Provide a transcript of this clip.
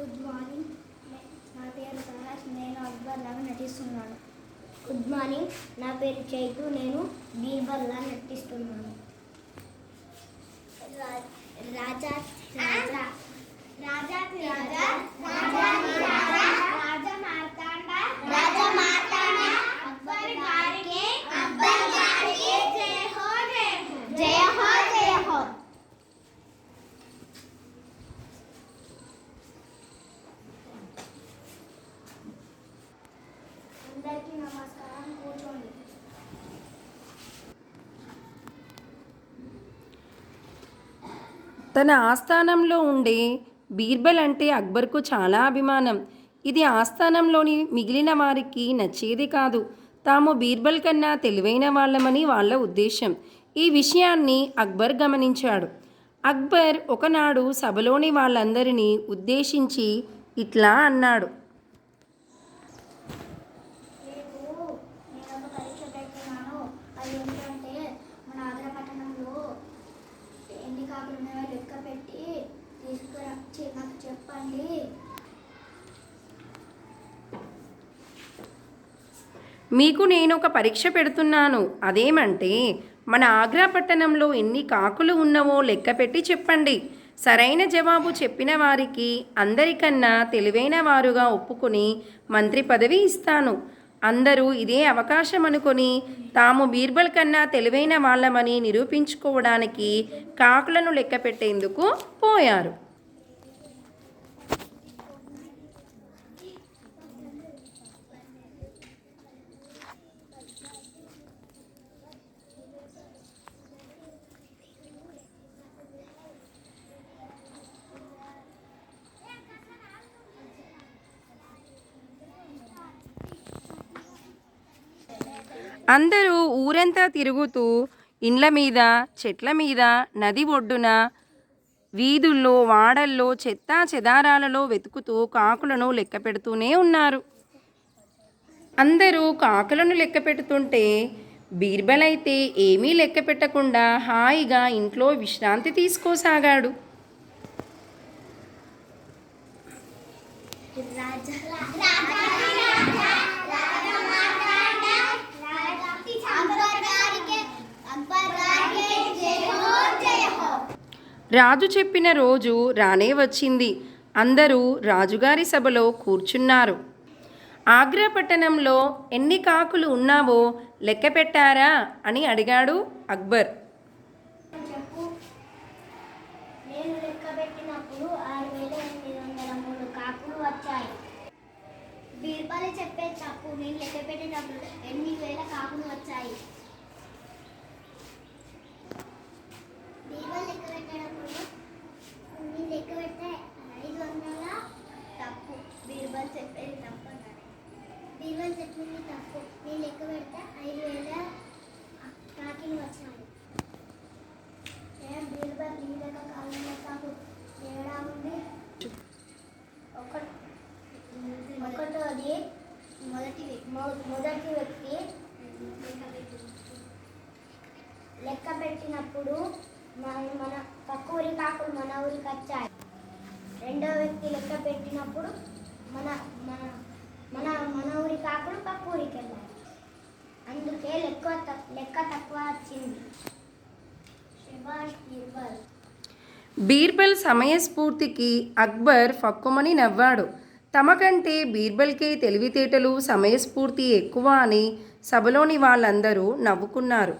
Good morning. నా పేరు సహాష్. నేను అక్బర్ లాగా నటిస్తున్నాను. Good morning. నా పేరు చైతు. నేను బీర్బల్ లాగా నటిస్తున్నాను. రాజా రాజా రాజా రాజా రాజా రాజా మార్తాండ రాజా మార్తాండ అక్బర్ గారికి జయ హో జయ హో జయ హో. అందరికీ నమస్కారం. కూర్చోండి. తన ఆస్థానంలో ఉండే బీర్బల్ అంటే అక్బర్కు చాలా అభిమానం. ఇది ఆస్థానంలోని మిగిలిన వారికి నచ్చేది కాదు. తాము బీర్బల్ కన్నా తెలివైన వాళ్ళమని వాళ్ళ ఉద్దేశం. ఈ విషయాన్ని అక్బర్ గమనించాడు. అక్బర్ ఒకనాడు సభలోని వాళ్ళందరినీ ఉద్దేశించి ఇట్లా అన్నాడు. రేపు నేను ఒక పరీక్ష పెడుతున్నాను. అది ఏంటంటే మన ఆగ్రా పట్టణంలో ఎన్ని కాకులు ఉన్నాయో లెక్క పెట్టి తీసుకురచ్చి నాకు చెప్పండి. మీకు నేను ఒక పరీక్ష పెడుతున్నాను. అదేమంటే మన ఆగ్రా పట్టణంలో ఎన్ని కాకులు ఉన్నవో లెక్క పెట్టి చెప్పండి. సరైన జవాబు చెప్పిన వారికి అందరికన్నా తెలివైన వారుగా ఒప్పుకొని మంత్రి పదవి ఇస్తాను. అందరూ ఇదే అవకాశం అనుకొని తాము బీర్బల్ కన్నా తెలివైన వాళ్ళమని నిరూపించుకోవడానికి కాకులను లెక్క పెట్టేందుకు పోయారు. అందరూ ఊరంతా తిరుగుతూ ఇండ్ల మీద, చెట్ల మీద, నది ఒడ్డున, వీధుల్లో, వాడల్లో, చెత్తా చెదారాలలో వెతుకుతూ కాకులను లెక్క పెడుతూనే ఉన్నారు. అందరూ కాకులను లెక్క పెడుతుంటే బీర్బల్ అయితే ఏమీ లెక్క పెట్టకుండా హాయిగా ఇంట్లో విశ్రాంతి తీసుకోసాగాడు. రాజు చెప్పిన రోజు రానే వచ్చింది. అందరూ రాజుగారి సభలో కూర్చున్నారు. ఆగ్రా పట్టణంలో ఎన్ని కాకులు ఉన్నావో లెక్క పెట్టారా అని అడిగాడు అక్బర్. చెప్పు. నేను లెక్క పెట్టినప్పుడు 6,803 కాకులు వచ్చాయి. బీర్బల్ చెప్పే తప్పు. నేను లెక్క పెట్టినప్పుడు 8,000 కాకులు వచ్చాయి. బీర్బల్ లెక్క పెట్టినప్పుడు నేను లెక్క పెడితే 500 తప్పు. బీర్బల్ చెప్పేది తప్పు అన్నాడు. బీర్బల్ చెప్పింది తప్పు. నేను లెక్క పెడితే 5,000 కాకులు వచ్చాయి. బీర్బల్ ఈ లెక్క కాలం లెక్కకు తేడా ఉంది. ఒకటోది మొదటి వ్యక్తి లెక్క పెట్టినప్పుడు మన పక్క ఊరి కాకులు మన ఊరికి వచ్చాయి. రెండో వ్యక్తి లెక్క పెట్టినప్పుడు మన మన మన మన ఊరి కాకులు పక్క ఊరికి వెళ్ళాయి. అందుకే లెక్క తక్కువ వచ్చింది. శభాష్ బీర్బల్. బీర్బల్ సమయస్ఫూర్తికి అక్బర్ ఫక్కుమని నవ్వాడు. తమకంటే బీర్బల్కే తెలివితేటలు, సమయస్ఫూర్తి ఎక్కువ అని సభలోని వాళ్ళందరూ నవ్వుకున్నారు.